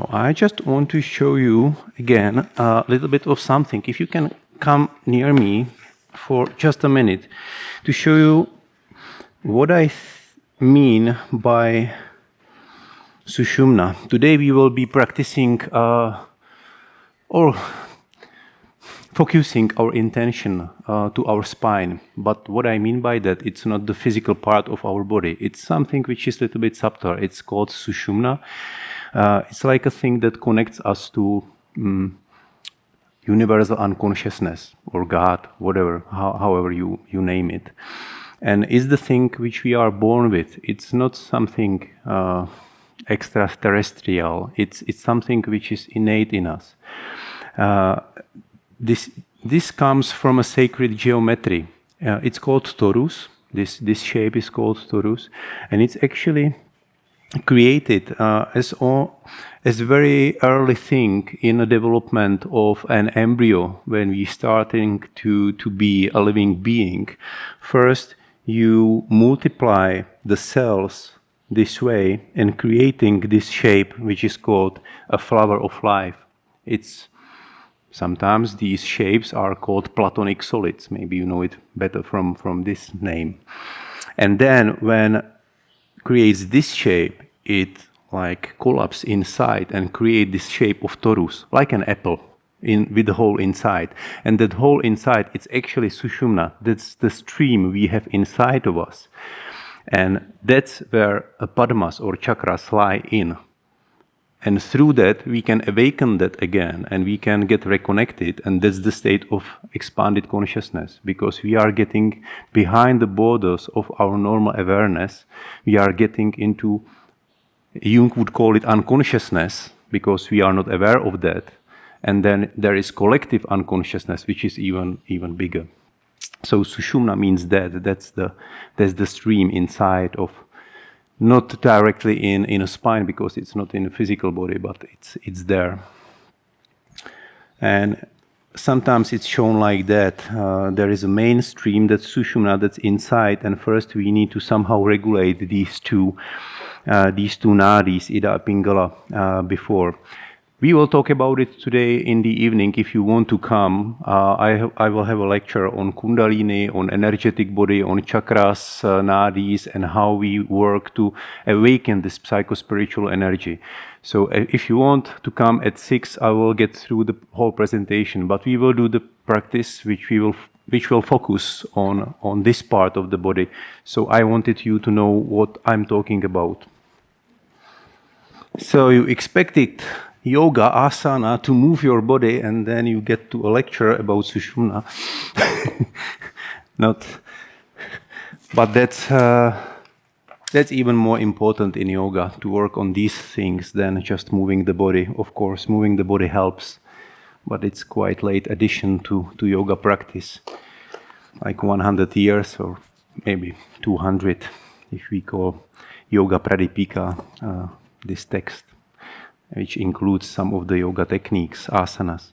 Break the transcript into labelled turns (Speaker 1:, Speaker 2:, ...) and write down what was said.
Speaker 1: So I just want to show you again a little bit of something. If you can come near me for just a minute to show you what I mean by SUSHUMNA. Today we will be practicing or focusing our intention to our spine. But what I mean by that, it's not the physical part of our body. It's something which is a little bit subtler. It's called SUSHUMNA. It's like a thing that connects us to universal unconsciousness or God, whatever, however you name it. And it's the thing which we are born with. It's not something extraterrestrial. It's something which is innate in us. This comes from a sacred geometry. It's called torus. This shape is called torus, and it's actually created as a very early thing in the development of an embryo when we starting to be a living being. First, you multiply the cells this way and creating this shape, which is called a flower of life. Sometimes these shapes are called platonic solids. Maybe you know it better from this name. And then when creates this shape, it like collapses inside and create this shape of torus, like an apple, with the hole inside. And that hole inside, it's actually SUSHUMNA. That's the stream we have inside of us. And that's where padmas or chakras lie in. And through that, we can awaken that again, and we can get reconnected, and that's the state of expanded consciousness, because we are getting behind the borders of our normal awareness. We are getting into, Jung would call it unconsciousness, because we are not aware of that. And then there is collective unconsciousness, which is even bigger. So SUSHUMNA means that's the stream inside of, not directly in a spine, because it's not in a physical body, but it's there. And sometimes it's shown like that. There is a main stream, that's SUSHUMNA, that's inside, and first we need to somehow regulate these two nadis, Ida Pingala, before. We will talk about it today in the evening. If you want to come, I will have a lecture on Kundalini, on energetic body, on chakras, nadis, and how we work to awaken this psycho-spiritual energy. So if you want to come at 6, I will get through the whole presentation, but we will do the practice which will focus on this part of the body. So I wanted you to know what I'm talking about. So you expected yoga, asana, to move your body, and then you get to a lecture about SUSHUMNA. But that's even more important in yoga, to work on these things than just moving the body. Of course, moving the body helps, but it's quite late addition to yoga practice, like 100 years or maybe 200, if we call Yoga Pradipika this text, which includes some of the yoga techniques, asanas.